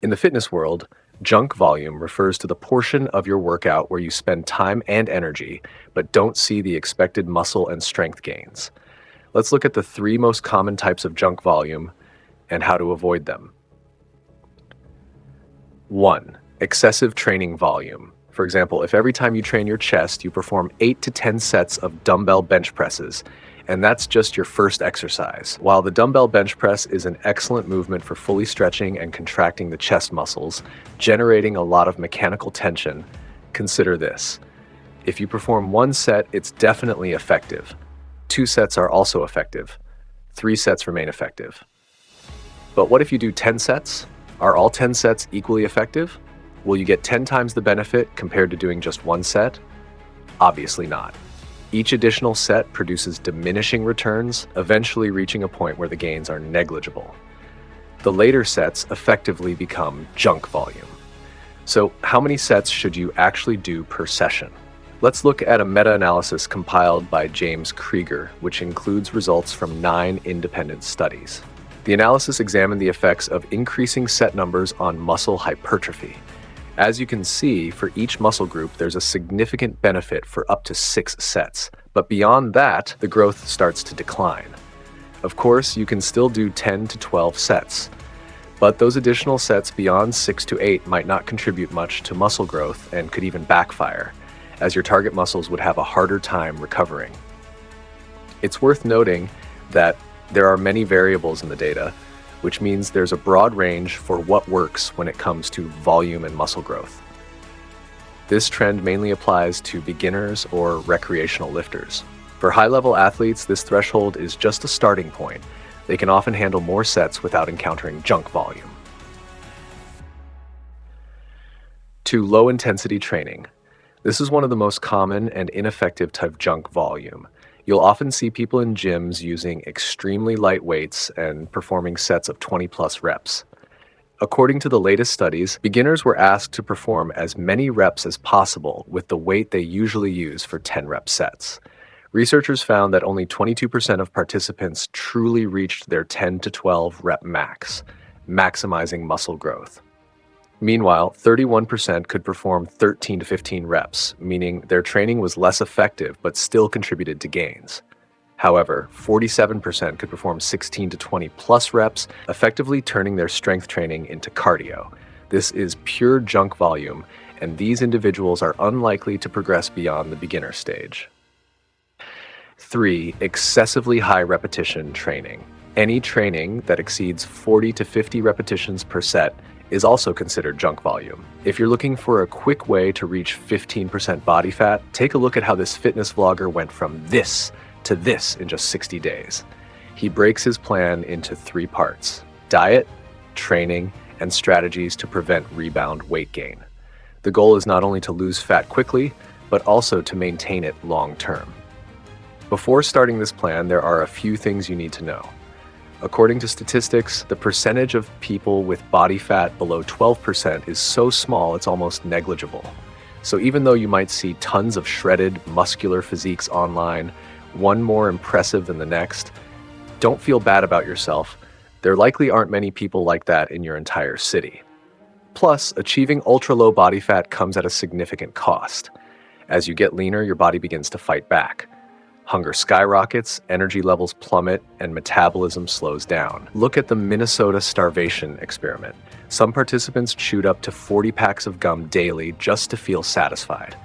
In the fitness world, junk volume refers to the portion of your workout where you spend time and energy, but don't see the expected muscle and strength gains. Let's look at the three most common types of junk volume and how to avoid them. 1. Excessive training volume. For example, if every time you train your chest, you perform 8 to 10 sets of dumbbell bench presses, and that's just your first exercise. While the dumbbell bench press is an excellent movement for fully stretching and contracting the chest muscles, generating a lot of mechanical tension, consider this. If you perform 1 set, it's definitely effective. 2 sets are also effective. 3 sets remain effective. But what if you do 10 sets? Are all 10 sets equally effective? Will you get 10 times the benefit compared to doing just 1 set? Obviously not. Each additional set produces diminishing returns, eventually reaching a point where the gains are negligible. The later sets effectively become junk volume. So how many sets should you actually do per session? Let's look at a meta-analysis compiled by James Krieger, which includes results from 9 independent studies. The analysis examined the effects of increasing set numbers on muscle hypertrophy. As you can see, for each muscle group, there's a significant benefit for up to 6 sets. But beyond that, the growth starts to decline. Of course, you can still do 10 to 12 sets. But those additional sets beyond 6 to 8 might not contribute much to muscle growth and could even backfire, as your target muscles would have a harder time recovering. It's worth noting that there are many variables in the data, which means there's a broad range for what works when it comes to volume and muscle growth. This trend mainly applies to beginners or recreational lifters. For high-level athletes, this threshold is just a starting point. They can often handle more sets without encountering junk volume. 2. Low-intensity training. This is one of the most common and ineffective type of junk volume. You'll often see people in gyms using extremely light weights and performing sets of 20+ reps. According to the latest studies, beginners were asked to perform as many reps as possible with the weight they usually use for 10-rep sets. Researchers found that only 22% of participants truly reached their 10 to 12 rep max, maximizing muscle growth. Meanwhile, 31% could perform 13 to 15 reps, meaning their training was less effective but still contributed to gains. However, 47% could perform 16 to 20+ reps, effectively turning their strength training into cardio. This is pure junk volume, and these individuals are unlikely to progress beyond the beginner stage. 3. Excessively high repetition training. Any training that exceeds 40 to 50 repetitions per set is also considered junk volume. If you're looking for a quick way to reach 15% body fat, take a look at how this fitness vlogger went from this to this in just 60 days. He breaks his plan into 3 parts: diet, training, and strategies to prevent rebound weight gain. The goal is not only to lose fat quickly, but also to maintain it long term. Before starting this plan, there are a few things you need to know. According to statistics, the percentage of people with body fat below 12% is so small it's almost negligible. So even though you might see tons of shredded, muscular physiques online, one more impressive than the next, don't feel bad about yourself. There likely aren't many people like that in your entire city. Plus, achieving ultra-low body fat comes at a significant cost. As you get leaner, your body begins to fight back. Hunger skyrockets, energy levels plummet, and metabolism slows down. Look at the Minnesota starvation experiment. Some participants chewed up to 40 packs of gum daily just to feel satisfied.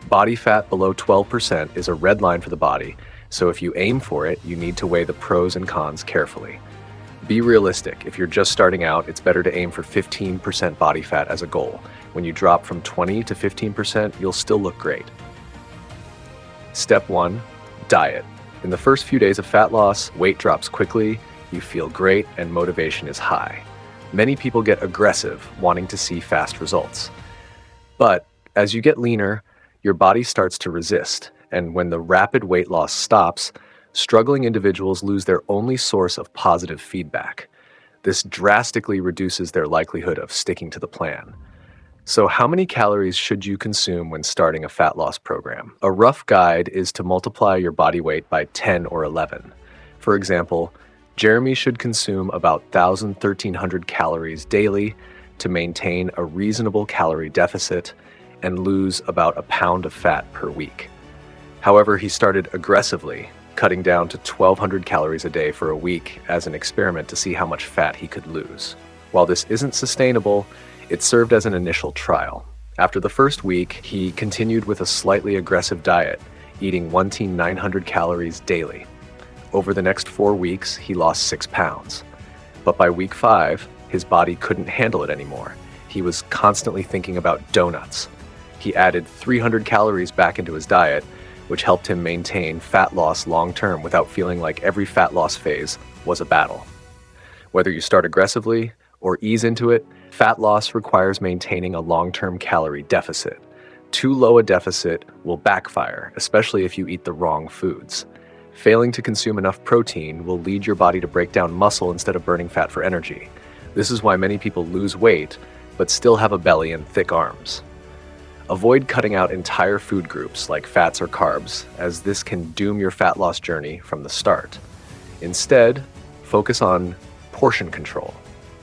Body fat below 12% is a red line for the body, so if you aim for it, you need to weigh the pros and cons carefully. Be realistic. If you're just starting out, it's better to aim for 15% body fat as a goal. When you drop from 20 to 15%, you'll still look great. Step 1. Diet. In the first few days of fat loss, weight drops quickly, you feel great, and motivation is high. Many people get aggressive, wanting to see fast results. But as you get leaner, your body starts to resist, and when the rapid weight loss stops, struggling individuals lose their only source of positive feedback. This drastically reduces their likelihood of sticking to the plan. So how many calories should you consume when starting a fat loss program? A rough guide is to multiply your body weight by 10 or 11. For example, Jeremy should consume about 1,000–1,300 calories daily, to maintain a reasonable calorie deficit and lose about a pound of fat per week. However, he started aggressively, cutting down to 1,200 calories a day for a week as an experiment to see how much fat he could lose. While this isn't sustainable, it served as an initial trial. After the first week, he continued with a slightly aggressive diet, eating 1,900 calories daily. Over the next 4 weeks, he lost 6 pounds. But by week 5, his body couldn't handle it anymore. He was constantly thinking about donuts. He added 300 calories back into his diet, which helped him maintain fat loss long-term without feeling like every fat loss phase was a battle. Whether you start aggressively or ease into it, fat loss requires maintaining a long-term calorie deficit. Too low a deficit will backfire, especially if you eat the wrong foods. Failing to consume enough protein will lead your body to break down muscle instead of burning fat for energy. This is why many people lose weight, but still have a belly and thick arms. Avoid cutting out entire food groups like fats or carbs, as this can doom your fat loss journey from the start. Instead, focus on portion control.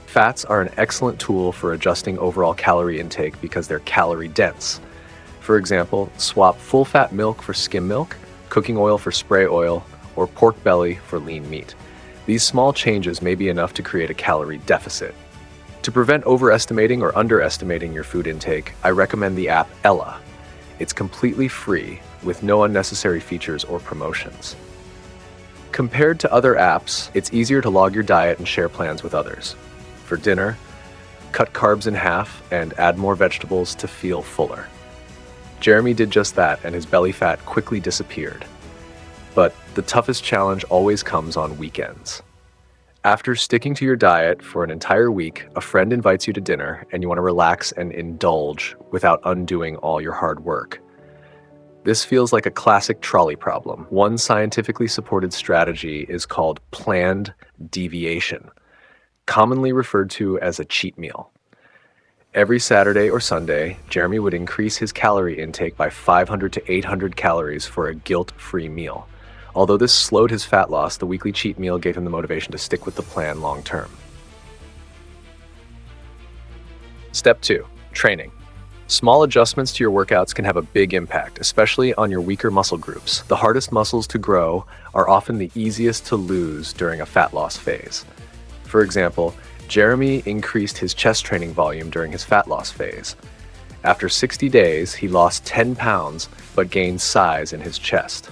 Fats are an excellent tool for adjusting overall calorie intake because they're calorie dense. For example, swap full-fat milk for skim milk, cooking oil for spray oil, or pork belly for lean meat. These small changes may be enough to create a calorie deficit. To prevent overestimating or underestimating your food intake, I recommend the app Ella. It's completely free, with no unnecessary features or promotions. Compared to other apps, it's easier to log your diet and share plans with others. For dinner, cut carbs in half and add more vegetables to feel fuller. Jeremy did just that, and his belly fat quickly disappeared. But the toughest challenge always comes on weekends. After sticking to your diet for an entire week, a friend invites you to dinner and you want to relax and indulge without undoing all your hard work. This feels like a classic trolley problem. One scientifically supported strategy is called planned deviation, commonly referred to as a cheat meal. Every Saturday or Sunday, Jeremy would increase his calorie intake by 500 to 800 calories for a guilt-free meal. Although this slowed his fat loss, the weekly cheat meal gave him the motivation to stick with the plan long term. Step 2. Training. Small adjustments to your workouts can have a big impact, especially on your weaker muscle groups. The hardest muscles to grow are often the easiest to lose during a fat loss phase. For example, Jeremy increased his chest training volume during his fat loss phase. After 60 days, he lost 10 pounds but gained size in his chest.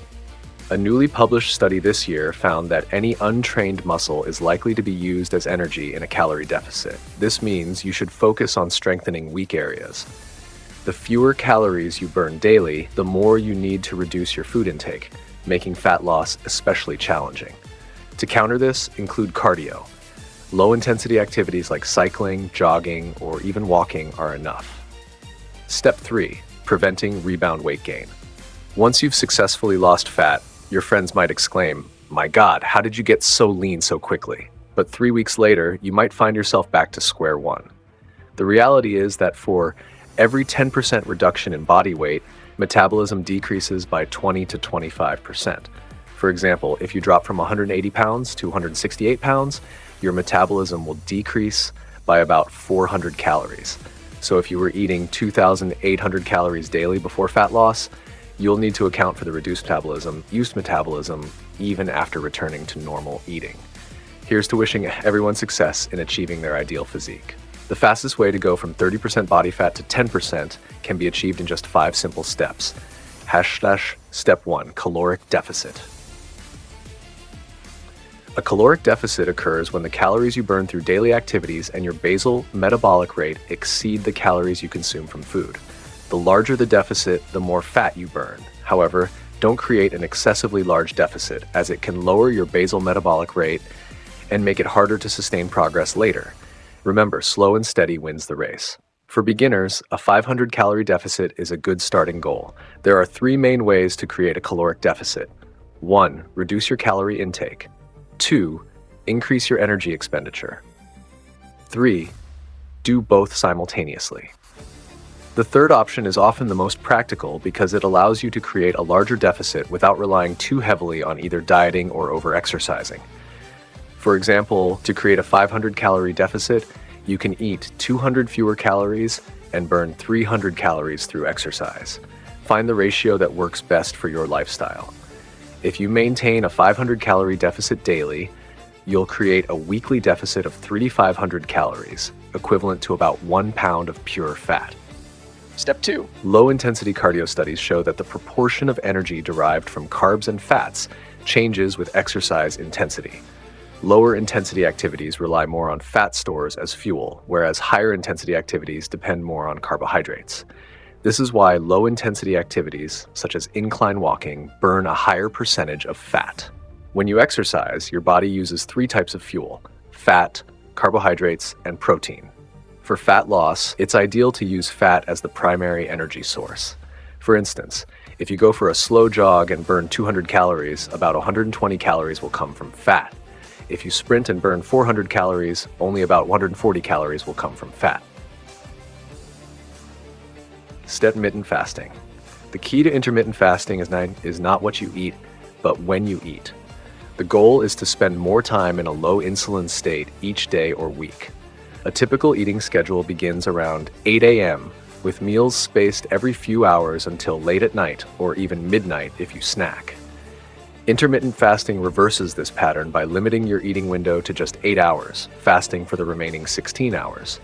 A newly published study this year found that any untrained muscle is likely to be used as energy in a calorie deficit. This means you should focus on strengthening weak areas. The fewer calories you burn daily, the more you need to reduce your food intake, making fat loss especially challenging. To counter this, include cardio. Low-intensity activities like cycling, jogging, or even walking are enough. Step 3. Preventing rebound weight gain. Once you've successfully lost fat, your friends might exclaim, "My God, how did you get so lean so quickly?" But 3 weeks later, you might find yourself back to square one. The reality is that for every 10% reduction in body weight, metabolism decreases by 20 to 25%. For example, if you drop from 180 pounds to 168 pounds, your metabolism will decrease by about 400 calories. So if you were eating 2,800 calories daily before fat loss, you'll need to account for the reduced metabolism, even after returning to normal eating. Here's to wishing everyone success in achieving their ideal physique. The fastest way to go from 30% body fat to 10% can be achieved in just 5 simple steps. Step 1, caloric deficit. A caloric deficit occurs when the calories you burn through daily activities and your basal metabolic rate exceed the calories you consume from food. The larger the deficit, the more fat you burn. However, don't create an excessively large deficit, as it can lower your basal metabolic rate and make it harder to sustain progress later. Remember, slow and steady wins the race. For beginners, a 500-calorie deficit is a good starting goal. There are 3 main ways to create a caloric deficit. 1. Reduce your calorie intake. 2. Increase your energy expenditure. 3. Do both simultaneously. The third option is often the most practical because it allows you to create a larger deficit without relying too heavily on either dieting or over-exercising. For example, to create a 500-calorie deficit, You can eat 200 fewer calories and burn 300 calories through exercise. Find the ratio that works best for your lifestyle. If you maintain a 500-calorie deficit daily, you'll create a weekly deficit of 3,500 calories, equivalent to about 1 pound of pure fat. Step 2. Low-intensity cardio studies show that the proportion of energy derived from carbs and fats changes with exercise intensity. Lower-intensity activities rely more on fat stores as fuel, whereas higher-intensity activities depend more on carbohydrates. This is why low-intensity activities, such as incline walking, burn a higher percentage of fat. When you exercise, your body uses 3 types of fuel: fat, carbohydrates, and protein. For fat loss, it's ideal to use fat as the primary energy source. For instance, if you go for a slow jog and burn 200 calories, about 120 calories will come from fat. If you sprint and burn 400 calories, only about 140 calories will come from fat. Intermittent fasting. The key to intermittent fasting is not what you eat, but when you eat. The goal is to spend more time in a low insulin state each day or week. A typical eating schedule begins around 8 a.m., with meals spaced every few hours until late at night or even midnight if you snack. Intermittent fasting reverses this pattern by limiting your eating window to just 8 hours, fasting for the remaining 16 hours.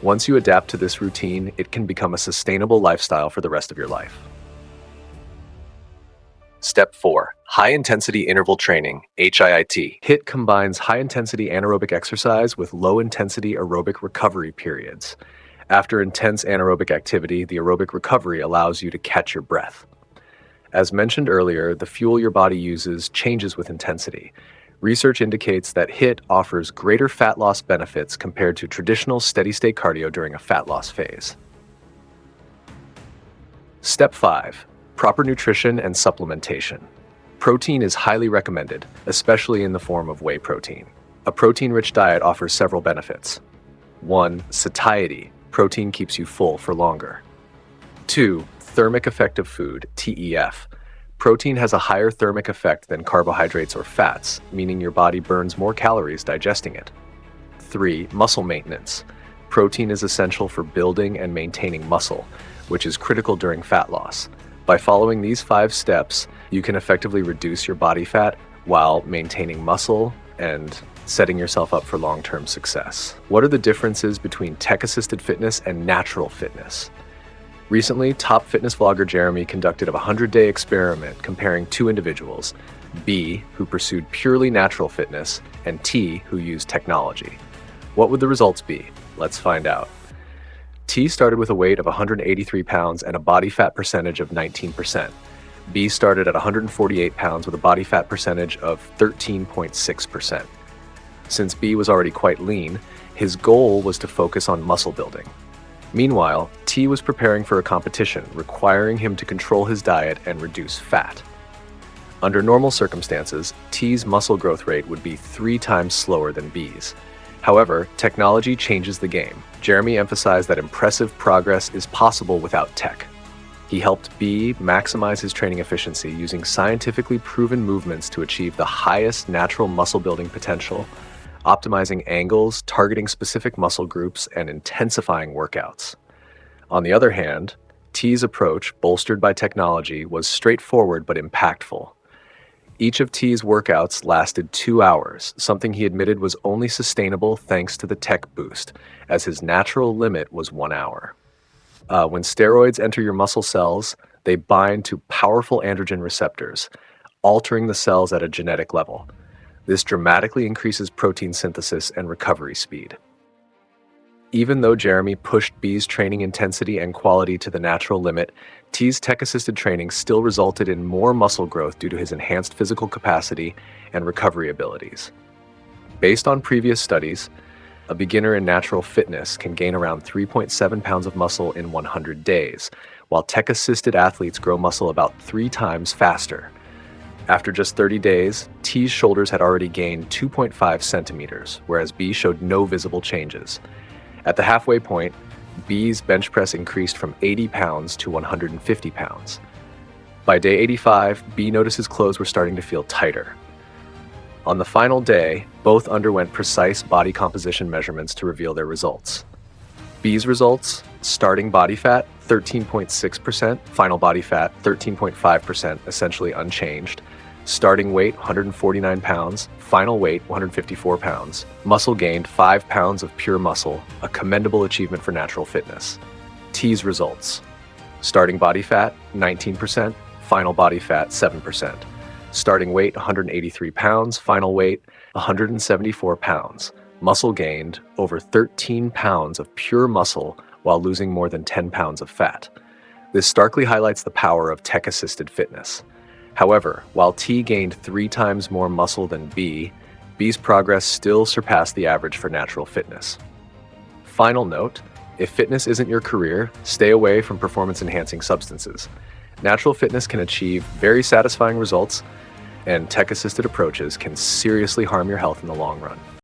Once you adapt to this routine, it can become a sustainable lifestyle for the rest of your life. Step 4. High-intensity interval training, HIIT. HIIT combines high-intensity anaerobic exercise with low-intensity aerobic recovery periods. After intense anaerobic activity, the aerobic recovery allows you to catch your breath. As mentioned earlier, the fuel your body uses changes with intensity. Research indicates that HIIT offers greater fat loss benefits compared to traditional steady-state cardio during a fat loss phase. Step 5. Proper nutrition and supplementation. Protein is highly recommended, especially in the form of whey protein. A protein-rich diet offers several benefits. 1. Satiety. Protein keeps you full for longer. 2. Thermic effect of food, TEF. Protein has a higher thermic effect than carbohydrates or fats, meaning your body burns more calories digesting it. 3. Muscle maintenance. Protein is essential for building and maintaining muscle, which is critical during fat loss. By following these 5 steps, you can effectively reduce your body fat while maintaining muscle and setting yourself up for long-term success. What are the differences between tech-assisted fitness and natural fitness? Recently, top fitness vlogger Jeremy conducted a 100-day experiment comparing 2 individuals, B, who pursued purely natural fitness, and T, who used technology. What would the results be? Let's find out. T started with a weight of 183 pounds and a body fat percentage of 19%. B started at 148 pounds with a body fat percentage of 13.6%. Since B was already quite lean, his goal was to focus on muscle building. Meanwhile, T was preparing for a competition, requiring him to control his diet and reduce fat. Under normal circumstances, T's muscle growth rate would be 3 times slower than B's. However, technology changes the game. Jeremy emphasized that impressive progress is possible without tech. He helped B maximize his training efficiency using scientifically proven movements to achieve the highest natural muscle building potential, optimizing angles, targeting specific muscle groups, and intensifying workouts. On the other hand, T's approach, bolstered by technology, was straightforward but impactful. Each of T's workouts lasted 2 hours, something he admitted was only sustainable thanks to the tech boost, as his natural limit was 1 hour. When steroids enter your muscle cells, they bind to powerful androgen receptors, altering the cells at a genetic level. This dramatically increases protein synthesis and recovery speed. Even though Jeremy pushed B's training intensity and quality to the natural limit, T's tech-assisted training still resulted in more muscle growth due to his enhanced physical capacity and recovery abilities. Based on previous studies, a beginner in natural fitness can gain around 3.7 pounds of muscle in 100 days, while tech-assisted athletes grow muscle about 3 times faster. After just 30 days, T's shoulders had already gained 2.5 centimeters, whereas B showed no visible changes. At the halfway point, B's bench press increased from 80 pounds to 150 pounds. By day 85, B noticed his clothes were starting to feel tighter. On the final day, both underwent precise body composition measurements to reveal their results. B's results: starting body fat 13.6%, final body fat 13.5%, essentially unchanged. Starting weight 149 pounds, final weight 154 pounds. Muscle gained 5 pounds of pure muscle, a commendable achievement for natural fitness. T's results: starting body fat 19%, final body fat 7%. Starting weight 183 pounds, final weight 174 pounds. Muscle gained over 13 pounds of pure muscle while losing more than 10 pounds of fat. This starkly highlights the power of tech-assisted fitness. However, while T gained 3 times more muscle than B, B's progress still surpassed the average for natural fitness. Final note: if fitness isn't your career, stay away from performance-enhancing substances. Natural fitness can achieve very satisfying results, and tech-assisted approaches can seriously harm your health in the long run.